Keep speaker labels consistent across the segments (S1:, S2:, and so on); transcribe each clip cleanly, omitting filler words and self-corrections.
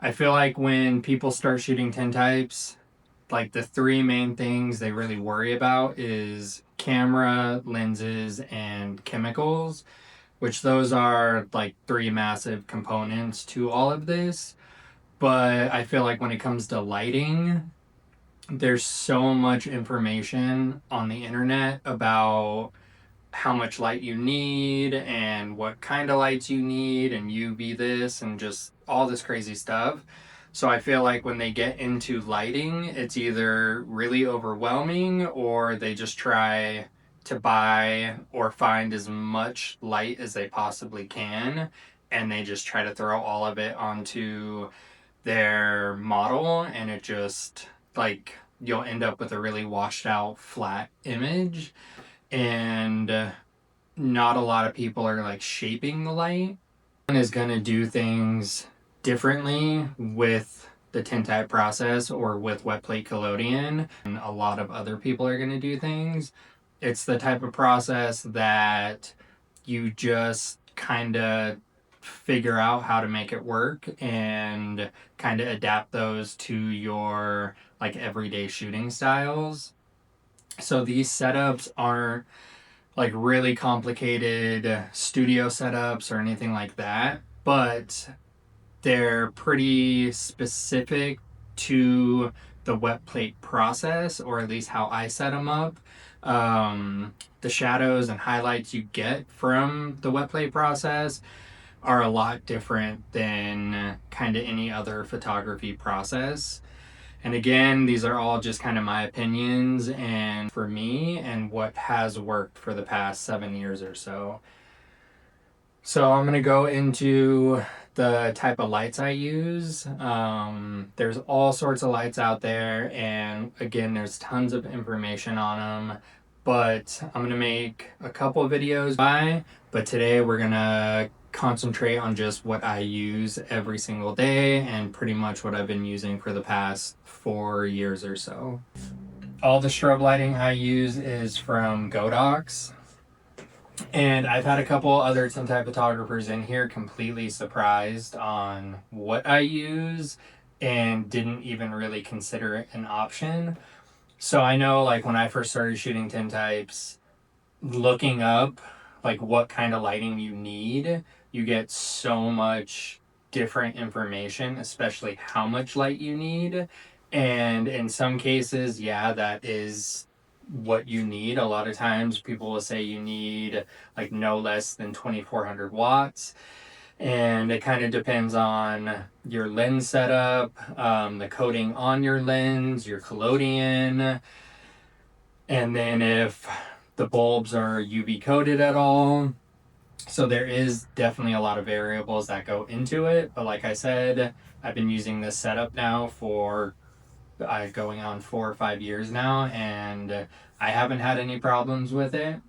S1: I feel like when people start shooting tintypes, like the three main things they really worry about is camera, lenses, and chemicals, which those are like three massive components to all of this. But I feel like when it comes to lighting, there's so much information on the internet about how much light you need and what kind of lights you need and UV this and just all this crazy stuff. So I feel like when they get into lighting, it's either really overwhelming or they just try to buy or find as much light as they possibly can, and they just try to throw all of it onto their model, and it just like you'll end up with a really washed out flat image. And not a lot of people are like shaping the light. One is going to do things differently with the tintype process or with wet plate collodion, and a lot of other people are going to do things. It's the type of process that you just kind of figure out how to make it work and kind of adapt those to your like everyday shooting styles. So these setups aren't like really complicated studio setups or anything like that, but they're pretty specific to the wet plate process, or at least how I set them up. The shadows and highlights you get from the wet plate process are a lot different than kind of any other photography process. And again, these are all just kind of my opinions and for me and what has worked for the past 7 years or so. So I'm going to go into the type of lights I use. There's all sorts of lights out there, and again, there's tons of information on them. But I'm going to make a couple of videos but today we're going to concentrate on just what I use every single day and pretty much what I've been using for the past 4 years or so. All the strobe lighting I use is from Godox. And I've had a couple other tintype photographers in here completely surprised on what I use and didn't even really consider it an option. So I know like when I first started shooting tintypes, looking up like what kind of lighting you need, you get so much different information, especially how much light you need. And in some cases, yeah, that is what you need. A lot of times people will say you need like no less than 2400 watts. And it kind of depends on your lens setup, the coating on your lens, your collodion, and then if the bulbs are UV coated at all. So there is definitely a lot of variables that go into it. But like I said, I've been using this setup now for going on 4 or 5 years now, and I haven't had any problems with it.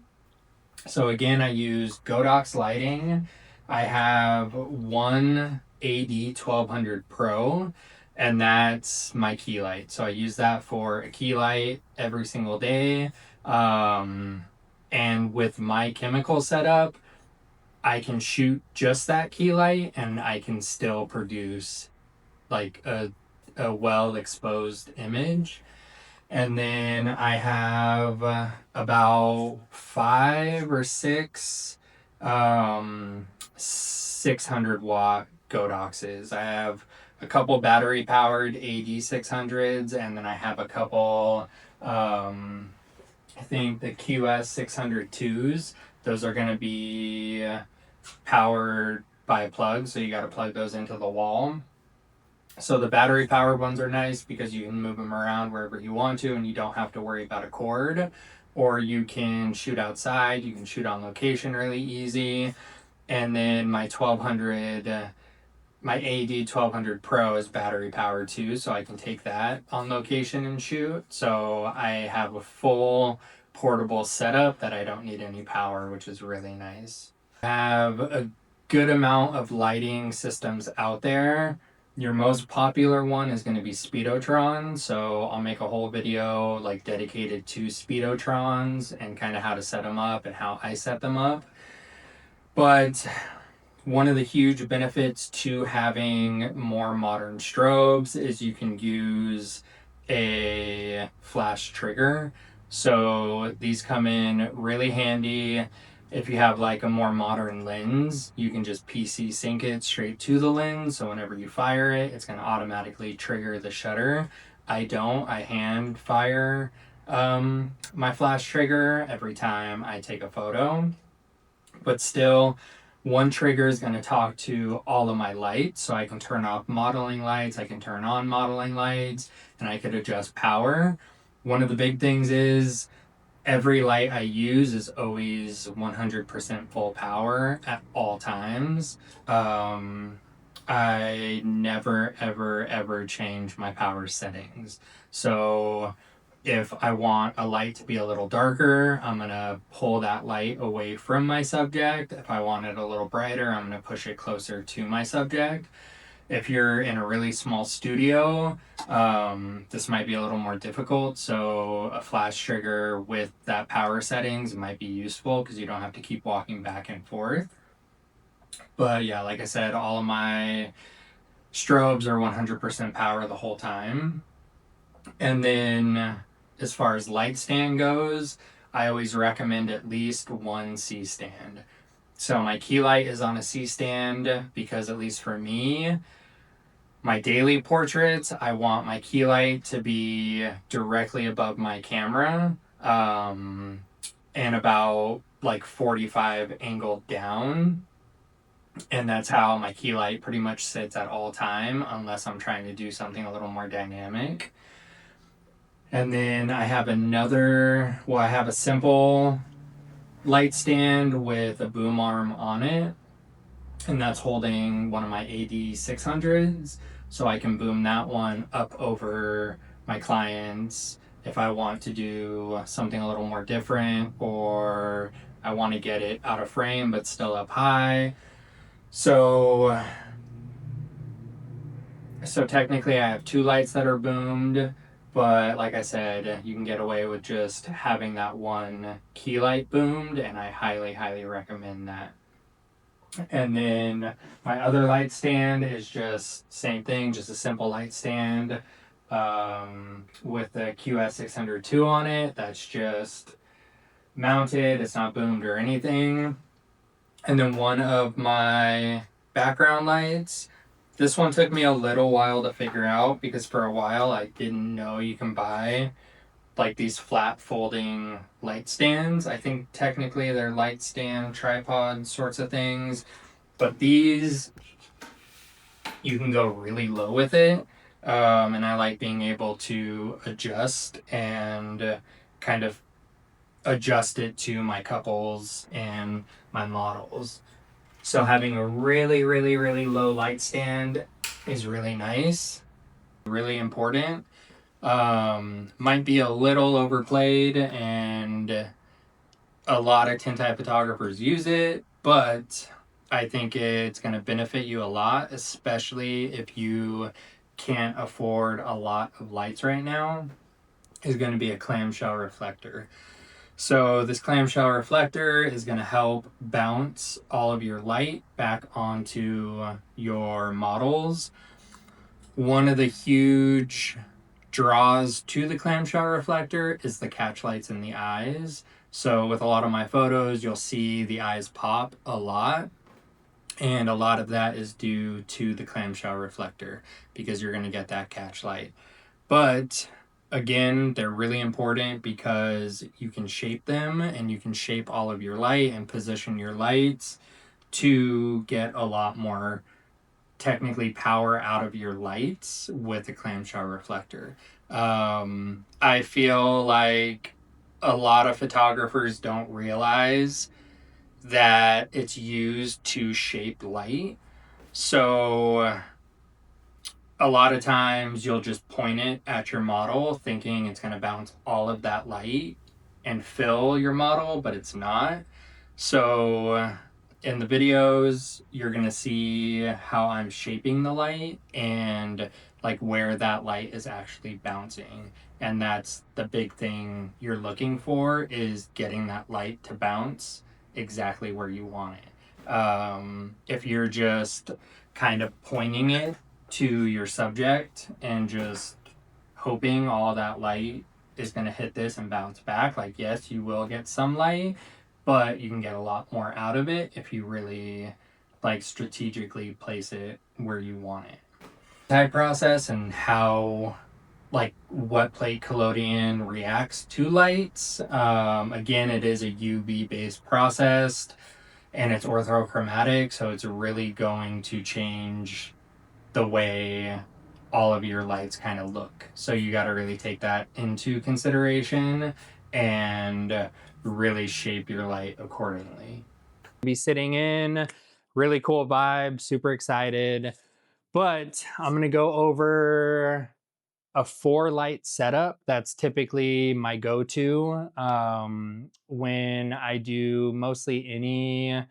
S1: So again, I use Godox lighting. I have one AD 1200 Pro, and that's my key light. So I use that for a key light every single day. And with my chemical setup, I can shoot just that key light and I can still produce like a well exposed image. And then I have about 5 or 6 600 watt Godoxes. I have a couple battery powered AD 600s, and then I have a couple I think the QS 602s. Those are going to be powered by a plug, so you got to plug those into the wall. So the battery powered ones are nice because you can move them around wherever you want to and you don't have to worry about a cord. Or you can shoot outside, you can shoot on location really easy. And then my 1200, my AD 1200 Pro is battery powered too, so I can take that on location and shoot. So I have a full portable setup that I don't need any power, which is really nice. I have a good amount of lighting systems out there. Your most popular one is going to be Speedotron, so I'll make a whole video like dedicated to Speedotrons and kind of how to set them up and how I set them up. But One of the huge benefits to having more modern strobes is you can use a flash trigger. So these come in really handy. If you have like a more modern lens, you can just PC sync it straight to the lens. So whenever you fire it, it's going to automatically trigger the shutter. I don't. I hand fire my flash trigger every time I take a photo. But still, one trigger is going to talk to all of my lights. So I can turn off modeling lights, I can turn on modeling lights, and I could adjust power. One of the big things is every light I use is always 100% full power at all times. I never, ever, ever change my power settings. So if I want a light to be a little darker, I'm going to pull that light away from my subject. If I want it a little brighter, I'm going to push it closer to my subject. If you're in a really small studio, this might be a little more difficult. So a flash trigger with that power settings might be useful because you don't have to keep walking back and forth. But yeah, like I said, all of my strobes are 100% power the whole time. And then as far as light stand goes, I always recommend at least one C stand. So my key light is on a C stand because, at least for me, my daily portraits, I want my key light to be directly above my camera, and about like 45 angled down. And that's how my key light pretty much sits at all time, unless I'm trying to do something a little more dynamic. And then I have I have a simple light stand with a boom arm on it, and that's holding one of my AD600s, so I can boom that one up over my clients if I want to do something a little more different, or I want to get it out of frame but still up high. So technically I have two lights that are boomed, but like I said, you can get away with just having that one key light boomed, and I highly, highly recommend that. And then my other light stand is just same thing, just a simple light stand with the QS602 on it. That's just mounted, it's not boomed or anything. And then one of my background lights, this one took me a little while to figure out because for a while I didn't know you can buy like these flat folding light stands. I think technically they're light stand tripod sorts of things, but these, you can go really low with it. And I like being able to adjust and kind of adjust it to my couples and my models. So having a really, really, really low light stand is really nice, really important. Might be a little overplayed, and a lot of tintype photographers use it, but I think it's going to benefit you a lot, especially if you can't afford a lot of lights right now, is going to be a clamshell reflector. So this clamshell reflector is going to help bounce all of your light back onto your models. One of the huge draws to the clamshell reflector is the catch lights in the eyes. So with a lot of my photos, you'll see the eyes pop a lot. And a lot of that is due to the clamshell reflector because you're going to get that catch light. But again, they're really important because you can shape them, and you can shape all of your light and position your lights to get a lot more technically power out of your lights with a clamshell reflector. I feel like a lot of photographers don't realize that it's used to shape light. So a lot of times you'll just point it at your model thinking it's going to bounce all of that light and fill your model, but it's not. So in the videos, you're going to see how I'm shaping the light and like where that light is actually bouncing. And that's the big thing you're looking for, is getting that light to bounce exactly where you want it. If you're just kind of pointing it to your subject and just hoping all that light is going to hit this and bounce back, like, yes, you will get some light, but you can get a lot more out of it if you really like strategically place it where you want it. Type process and how like wet plate collodion reacts to lights. Again, it is a UV based process and it's orthochromatic, so it's really going to change the way all of your lights kind of look. So you got to really take that into consideration and really shape your light accordingly. Be sitting in, really cool vibe, super excited. But I'm going to go over a 4 light setup. That's typically my go-to when I do mostly any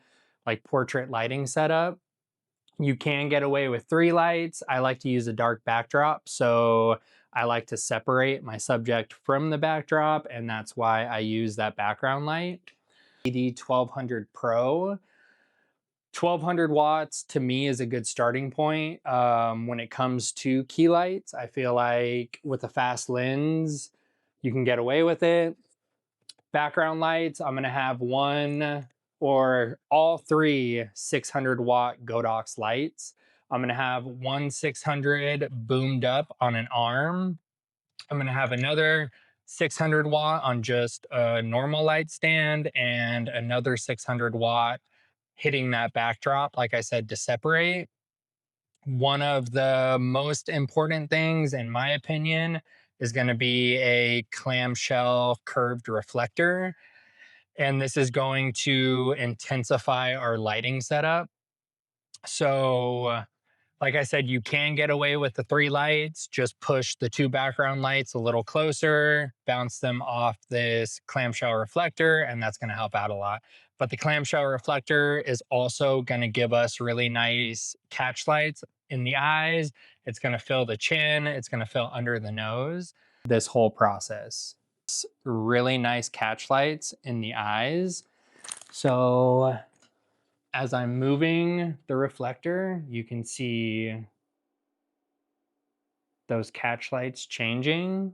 S1: like portrait lighting setup. You can get away with 3 lights. I like to use a dark backdrop, so I like to separate my subject from the backdrop, and that's why I use that background light. LED 1200 Pro. 1200 watts to me is a good starting point when it comes to key lights. I feel like with a fast lens, you can get away with it. Background lights, I'm gonna have one or all 3 600-watt Godox lights. I'm gonna have one 600 boomed up on an arm. I'm gonna have another 600-watt on just a normal light stand and another 600-watt hitting that backdrop, like I said, to separate. One of the most important things, in my opinion, is going to be a clamshell curved reflector. And this is going to intensify our lighting setup. So like I said, you can get away with the 3 lights. Just push the 2 background lights a little closer, bounce them off this clamshell reflector, and that's going to help out a lot. But the clamshell reflector is also going to give us really nice catch lights in the eyes. It's going to fill the chin. It's going to fill under the nose. This whole process. Really nice catch lights in the eyes. So as I'm moving the reflector, you can see those catch lights changing.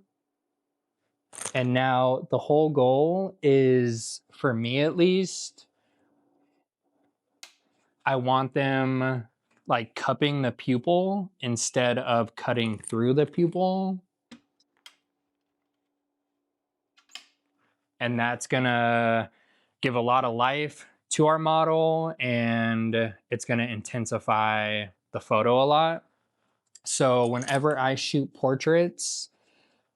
S1: And now the whole goal is, for me at least, I want them like cupping the pupil instead of cutting through the pupil. And that's gonna give a lot of life to our model, and it's gonna intensify the photo a lot. So whenever I shoot portraits,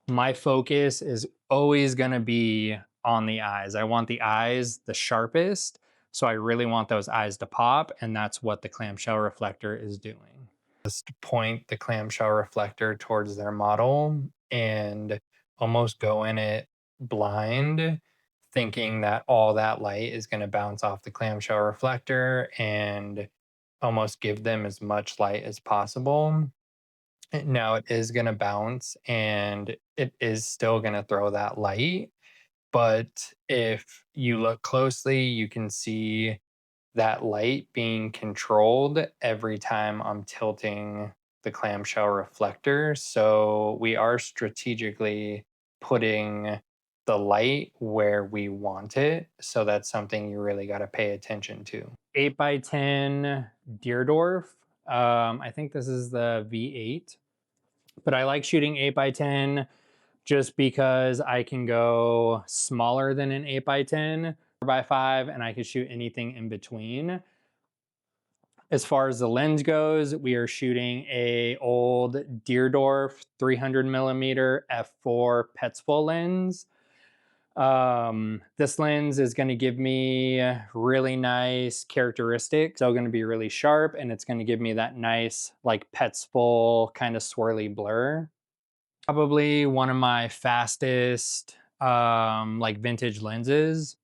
S1: my focus is always going to be on the eyes. I want the eyes the sharpest, so I really want those eyes to pop, and that's what the clamshell reflector is doing. Just point the clamshell reflector towards their model and almost go in it blind, thinking that all that light is going to bounce off the clamshell reflector and almost give them as much light as possible. Now it is going to bounce and it is still going to throw that light. But if you look closely, you can see that light being controlled every time I'm tilting the clamshell reflector. So we are strategically putting the light where we want it. So that's something you really got to pay attention to. 8x10 Deerdorf. I think this is the V8. But I like shooting 8x10 just because I can go smaller than an 8x10, 4x5, and I can shoot anything in between. As far as the lens goes, we are shooting a old Deerdorf 300mm f4 Petzval lens. This lens is going to give me really nice characteristics. So going to be really sharp, and it's going to give me that nice like Petzval kind of swirly blur. Probably one of my fastest like vintage lenses.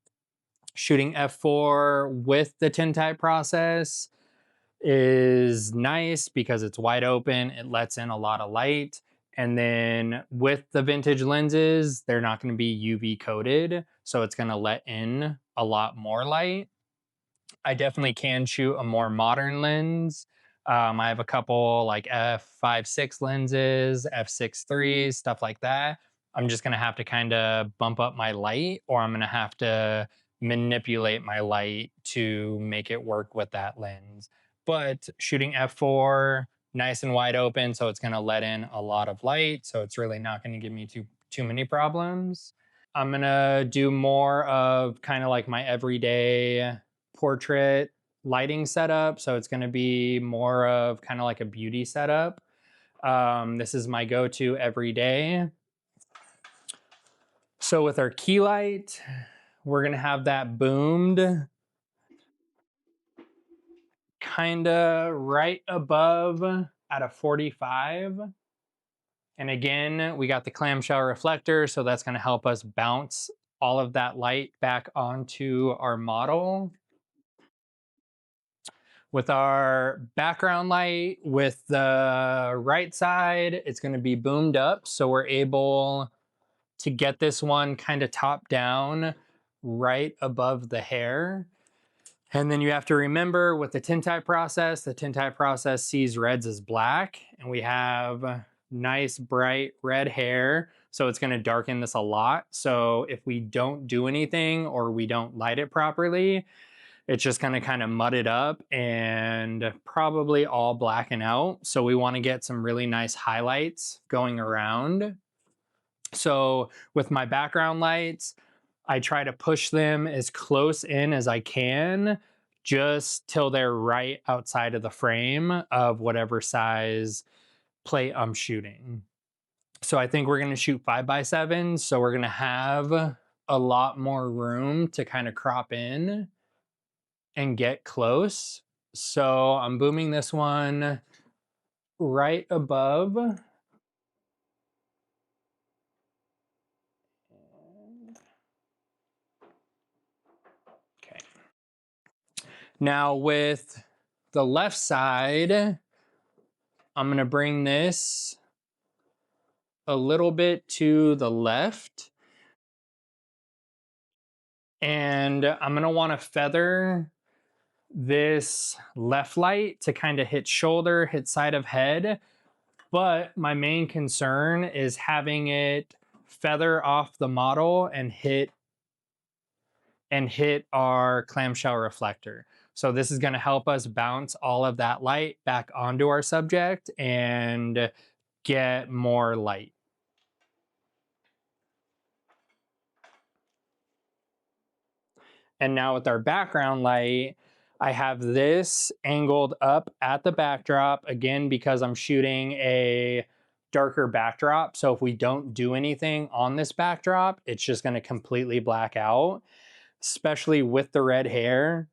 S1: Shooting f4 with the tintype process is nice because it's wide open, it lets in a lot of light. And then with the vintage lenses, they're not going to be UV coated, so it's going to let in a lot more light. I definitely can shoot a more modern lens. I have a couple like f5.6 lenses, f6.3s, stuff like that. I'm just gonna have to kind of bump up my light, or I'm gonna have to manipulate my light to make it work with that lens. But shooting f4, nice and wide open, so it's gonna let in a lot of light, so it's really not gonna give me too many problems. I'm gonna do more of kind of like my everyday portrait lighting setup. So it's gonna be more of kind of like a beauty setup. This is my go-to every day. So with our key light, we're gonna have that boomed kind of right above at a 45. And again, we got the clamshell reflector, so that's gonna help us bounce all of that light back onto our model. With our background light, with the right side, it's gonna be boomed up, so we're able to get this one kind of top down right above the hair. And then you have to remember with the tintype process sees reds as black, and we have nice bright red hair, so it's gonna darken this a lot. So if we don't do anything or we don't light it properly, it's just gonna kind of mud it up and probably all blacken out. So we wanna get some really nice highlights going around. So with my background lights, I try to push them as close in as I can, just till they're right outside of the frame of whatever size plate I'm shooting. So I think we're gonna shoot 5x7, so we're gonna have a lot more room to kind of crop in and get close. So I'm booming this one right above. Okay. Now with the left side, I'm gonna bring this a little bit to the left. And I'm gonna wanna feather this left light to kind of hit shoulder, hit side of head. But my main concern is having it feather off the model and hit our clamshell reflector. So this is going to help us bounce all of that light back onto our subject and get more light. And now with our background light, I have this angled up at the backdrop, again, because I'm shooting a darker backdrop. So if we don't do anything on this backdrop, it's just going to completely black out, especially with the red hair.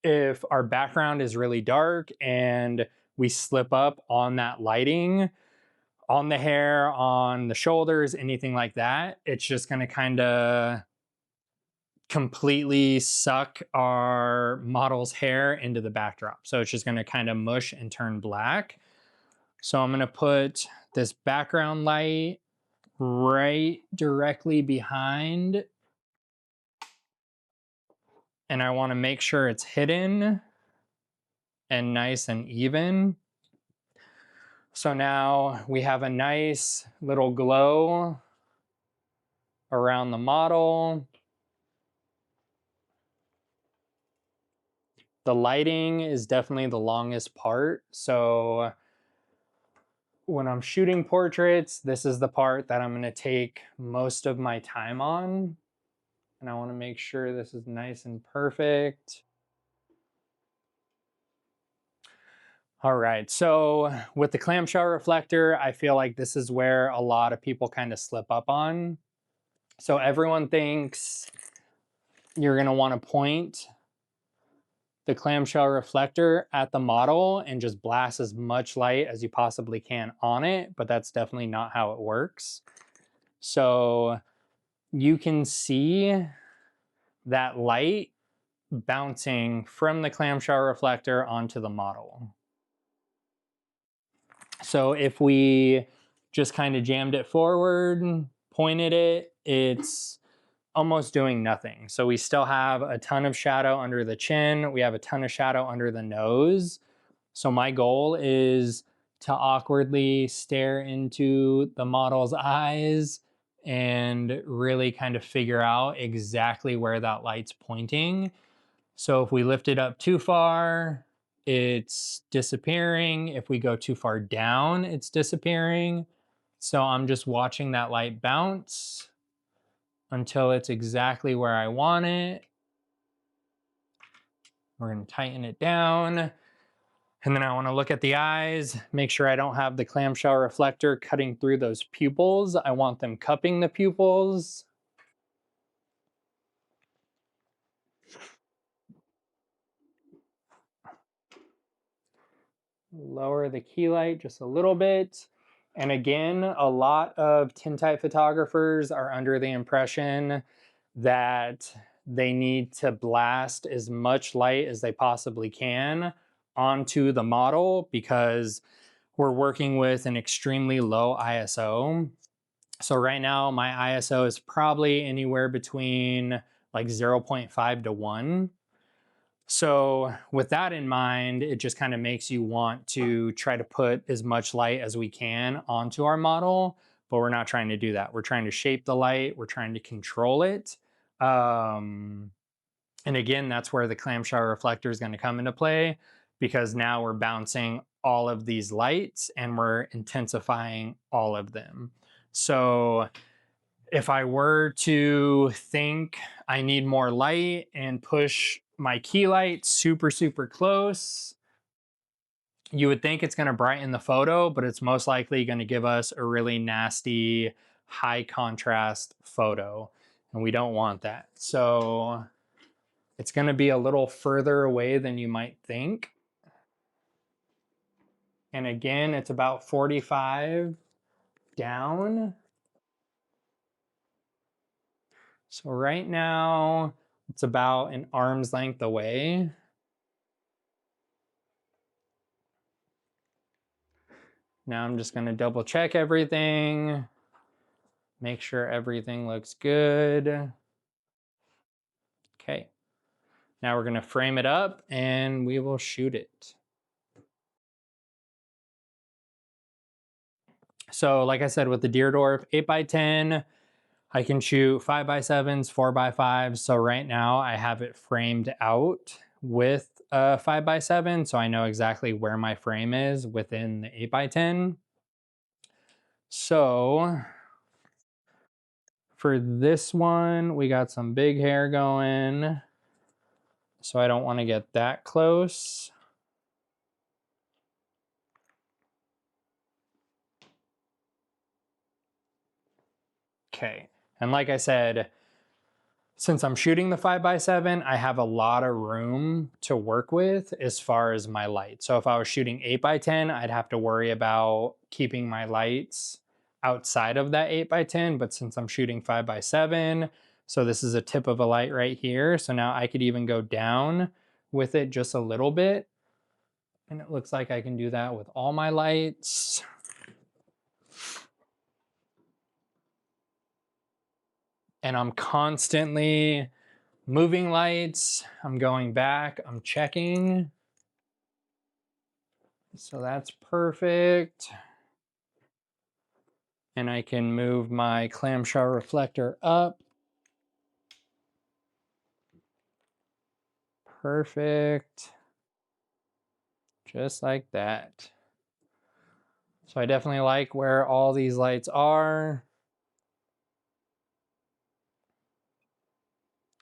S1: If our background is really dark and we slip up on that lighting, on the hair, on the shoulders, anything like that, it's just going to kind of completely suck our model's hair into the backdrop. So it's just going to kind of mush and turn black. So I'm going to put this background light right directly behind, and I want to make sure it's hidden and nice and even. So now we have a nice little glow around the model. The lighting is definitely the longest part. So when I'm shooting portraits, this is the part that I'm going to take most of my time on. And I want to make sure this is nice and perfect. All right, so with the clamshell reflector, I feel like this is where a lot of people kind of slip up on. So everyone thinks you're going to want to point the clamshell reflector at the model and just blast as much light as you possibly can on it, but that's definitely not how it works. So you can see that light bouncing from the clamshell reflector onto the model. So if we just kind of jammed it forward, pointed it, it's almost doing nothing. So we still have a ton of shadow under the chin. We have a ton of shadow under the nose. So my goal is to awkwardly stare into the model's eyes and really kind of figure out exactly where that light's pointing. So if we lift it up too far, it's disappearing. If we go too far down, it's disappearing. So I'm just watching that light bounce until it's exactly where I want it. We're going to tighten it down. And then I want to look at the eyes, make sure I don't have the clamshell reflector cutting through those pupils. I want them cupping the pupils. Lower the key light just a little bit. And again, a lot of tintype photographers are under the impression that they need to blast as much light as they possibly can onto the model because we're working with an extremely low ISO. So right now my ISO is probably anywhere between like 0.5 to 1. So with that in mind, it just kind of makes you want to try to put as much light as we can onto our model, but we're not trying to do that. We're trying to shape the light. We're trying to control it. And again, that's where the clamshell reflector is going to come into play because now we're bouncing all of these lights and we're intensifying all of them. So if I were to think I need more light and push my key light super, super close, you would think it's going to brighten the photo, but it's most likely going to give us a really nasty, high contrast photo. And we don't want that. So it's going to be a little further away than you might think. And again, it's about 45 down. So right now, it's about an arm's length away. Now I'm just going to double check everything, make sure everything looks good. Okay. Now we're going to frame it up and we will shoot it. So like I said, with the Deerdorf 8x10, I can shoot 5x7s, 4x5s. So right now I have it framed out with a 5x7. So I know exactly where my frame is within the 8x10. So for this one, we got some big hair going. So I don't want to get that close. Okay, and like I said, since I'm shooting the 5x7, I have a lot of room to work with as far as my light. So if I was shooting 8x10, I'd have to worry about keeping my lights outside of that 8x10, but since I'm shooting 5x7, so this is a tip of a light right here, so now I could even go down with it just a little bit, and it looks like I can do that with all my lights. And I'm constantly moving lights. I'm going back, I'm checking. So that's perfect. And I can move my clamshell reflector up. Perfect. Just like that. So I definitely like where all these lights are.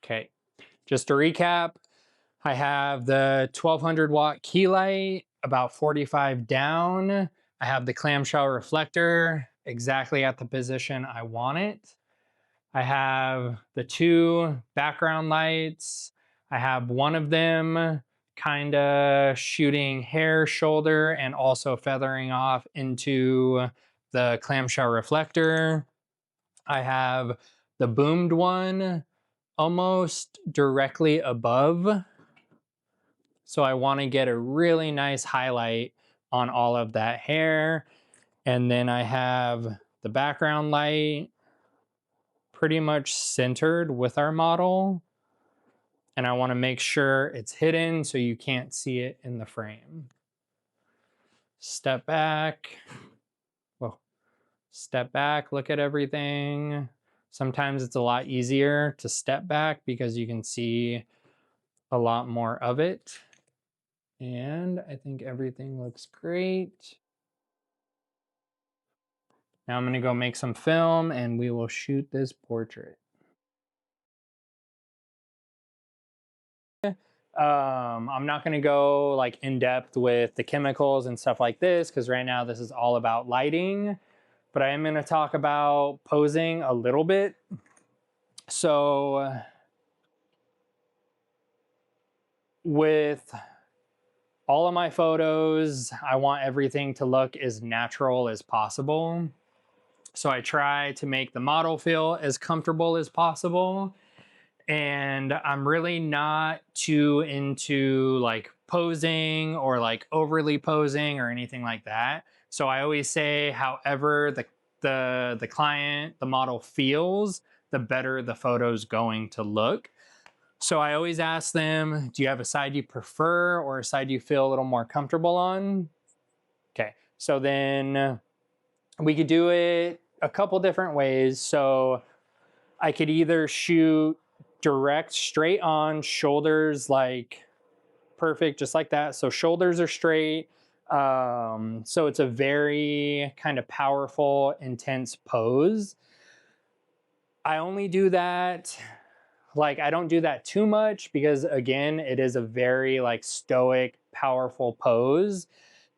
S1: Okay, just to recap, I have the 1200 watt key light, about 45 down. I have the clamshell reflector exactly at the position I want it. I have the two background lights. I have one of them kind of shooting hair, shoulder, and also feathering off into the clamshell reflector. I have the boomed one almost directly above. So I want to get a really nice highlight on all of that hair. And then I have the background light pretty much centered with our model. And I want to make sure it's hidden so you can't see it in the frame. Step back. Whoa. Step back, look at everything. Sometimes it's a lot easier to step back because you can see a lot more of it. And I think everything looks great. Now I'm going to go make some film and we will shoot this portrait. I'm not going to go like in depth with the chemicals and stuff like this because right now this is all about lighting, but I am going to talk about posing a little bit. So with all of my photos, I want everything to look as natural as possible. So I try to make the model feel as comfortable as possible. And I'm really not too into like posing or like overly posing or anything like that. So I always say, however the client, the model feels, the better the photo's going to look. So I always ask them, do you have a side you prefer or a side you feel a little more comfortable on? Okay, so then we could do it a couple different ways. So I could either shoot direct straight on, shoulders like perfect, just like that. So shoulders are straight. So it's a very kind of powerful, intense pose. I only do that, like I don't do that too much because again, it is a very like stoic, powerful pose.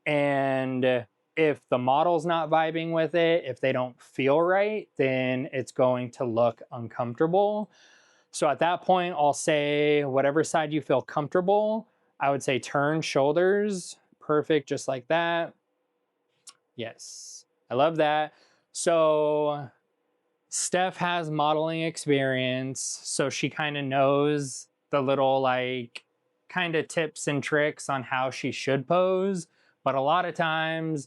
S1: And if the model's not vibing with it, if they don't feel right, then it's going to look uncomfortable. So at that point, I'll say whatever side you feel comfortable. I would say turn shoulders, perfect, just like that. Yes, I love that. So Steph has modeling experience, so she kind of knows the little like kind of tips and tricks on how she should pose. But a lot of times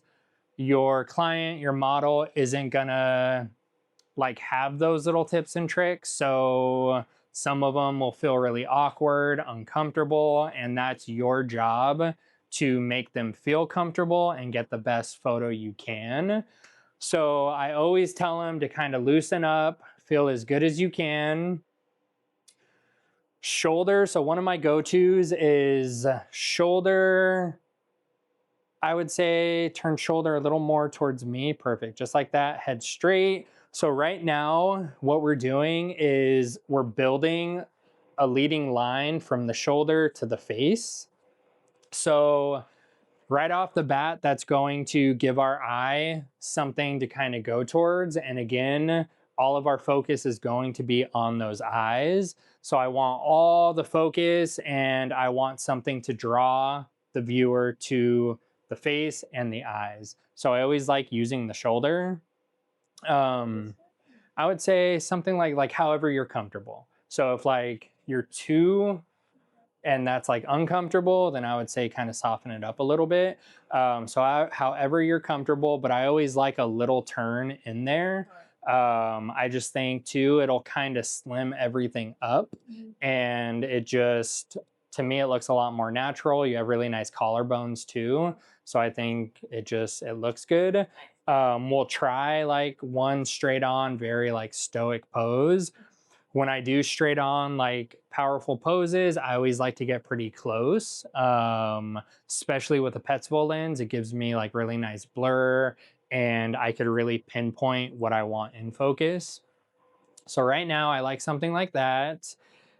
S1: your client, your model isn't gonna like have those little tips and tricks. So some of them will feel really awkward, uncomfortable, and that's your job to make them feel comfortable and get the best photo you can. So I always tell them to kind of loosen up, feel as good as you can. Shoulder, so one of my go-tos is shoulder. I would say turn shoulder a little more towards me, perfect, just like that, head straight. So right now, what we're doing is we're building a leading line from the shoulder to the face. So right off the bat, that's going to give our eye something to kind of go towards. And again, all of our focus is going to be on those eyes. So I want all the focus and I want something to draw the viewer to the face and the eyes. So I always like using the shoulder. I would say something like however you're comfortable. So if like you're too and that's like uncomfortable, then I would say kind of soften it up a little bit. However you're comfortable, but I always like a little turn in there. I just think too, it'll kind of slim everything up and it just, to me, it looks a lot more natural. You have really nice collarbones too. So I think it looks good. We'll try like one straight on, very like stoic pose. When I do straight on like powerful poses, I always like to get pretty close, especially with a Petzval lens. It gives me like really nice blur and I could really pinpoint what I want in focus. So right now I like something like that.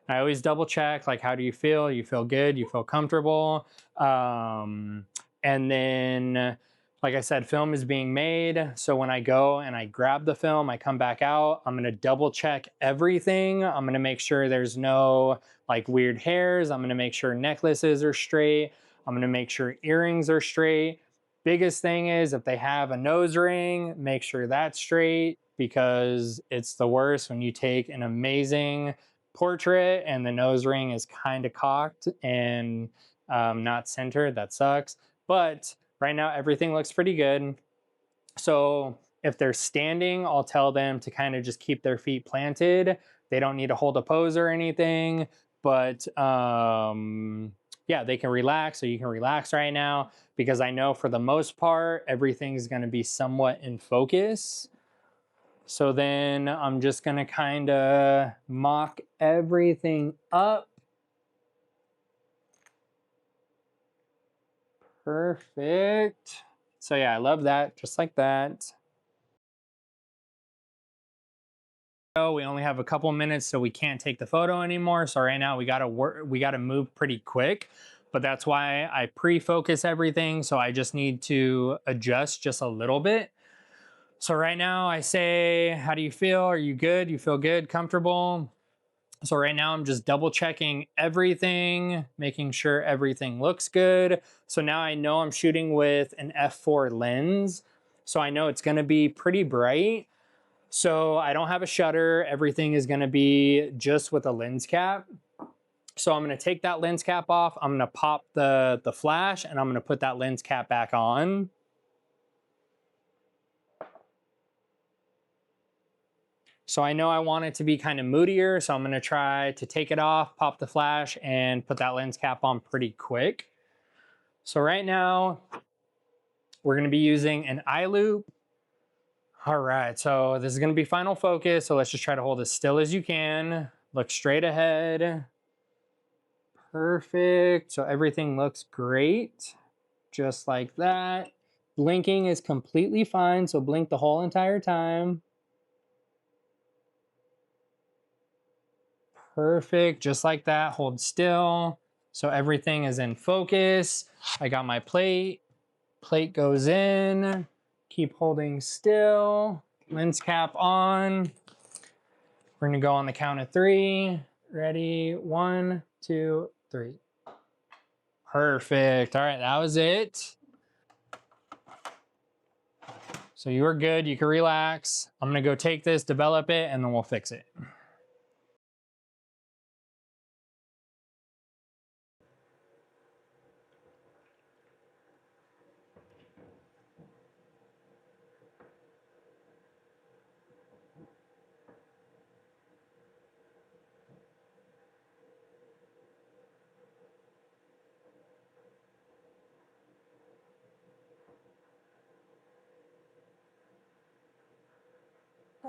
S1: I always double check, like, how do you feel? You feel good? You feel comfortable? And then, like I said, film is being made. So when I go and I grab the film, I come back out, I'm gonna double check everything. I'm gonna make sure there's no like weird hairs. I'm gonna make sure necklaces are straight. I'm gonna make sure earrings are straight. Biggest thing is if they have a nose ring, make sure that's straight because it's the worst when you take an amazing portrait and the nose ring is kind of cocked and not centered. That sucks. But right now everything looks pretty good. So If they're standing, I'll tell them to kind of just keep their feet planted. They don't need to hold a pose or anything, but yeah, they can relax. So you can relax right now, because I know for the most part, everything's going to be somewhat in focus. So then I'm just going to kind of mock everything up. Perfect. So yeah, I love that. Just like that. We only have a couple minutes, so we can't take the photo anymore. So right now we gotta move pretty quick, but that's why I pre-focus everything. So I just need to adjust just a little bit. So right now I say, how do you feel? Are you good? You feel good, comfortable? So right now I'm just double checking everything, making sure everything looks good. So now I know I'm shooting with an f4 lens. So I know it's gonna be pretty bright. So I don't have a shutter. Everything is gonna be just with a lens cap. So I'm gonna take that lens cap off. I'm gonna pop the flash, and I'm gonna put that lens cap back on. So I know I want it to be kind of moodier. So I'm gonna try to take it off, pop the flash, and put that lens cap on pretty quick. So right now, we're gonna be using an eye loop. All right, so this is gonna be final focus. So let's just try to hold as still as you can. Look straight ahead. Perfect. So everything looks great. Just like that. Blinking is completely fine. So blink the whole entire time. Perfect. Just like that. Hold still. So everything is in focus. I got my plate. Plate goes in. Keep holding still. Lens cap on. We're going to go on the count of 3. Ready? 1, 2, 3. Perfect. All right, that was it. So you are good. You can relax. I'm going to go take this, develop it, and then we'll fix it.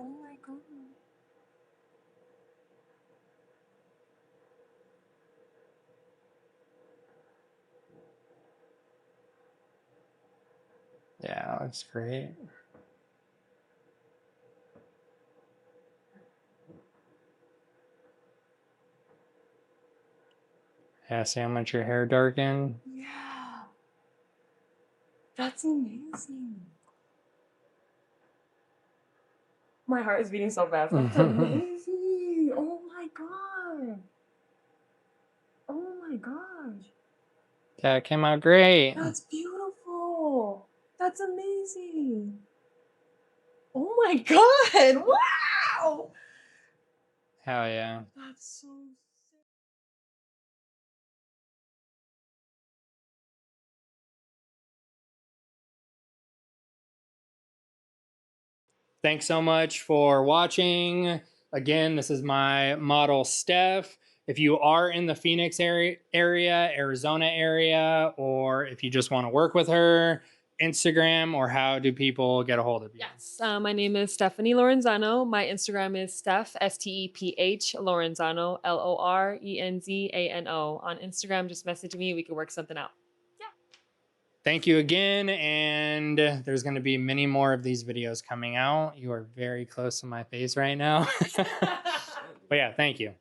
S2: Oh my god.
S1: Yeah, that's great. Yeah, see how much your hair darkened?
S2: Yeah. That's amazing. My heart is beating so fast. That's amazing. Oh my god. Oh my gosh.
S1: Yeah, it came out great.
S2: That's beautiful. That's amazing. Oh my god. Wow.
S1: Hell yeah.
S2: That's so sick.
S1: Thanks so much for watching. Again, this is my model, Steph. If you are in the Phoenix area, Arizona area, or if you just want to work with her, Instagram, or how do people get a hold of you?
S2: Yes, my name is Stephanie Lorenzano. My Instagram is Steph, STEPH, Lorenzano, LORENZANO. On Instagram, just message me. We can work something out.
S1: Thank you again, and there's going to be many more of these videos coming out. You are very close to my face right now. But yeah, thank you.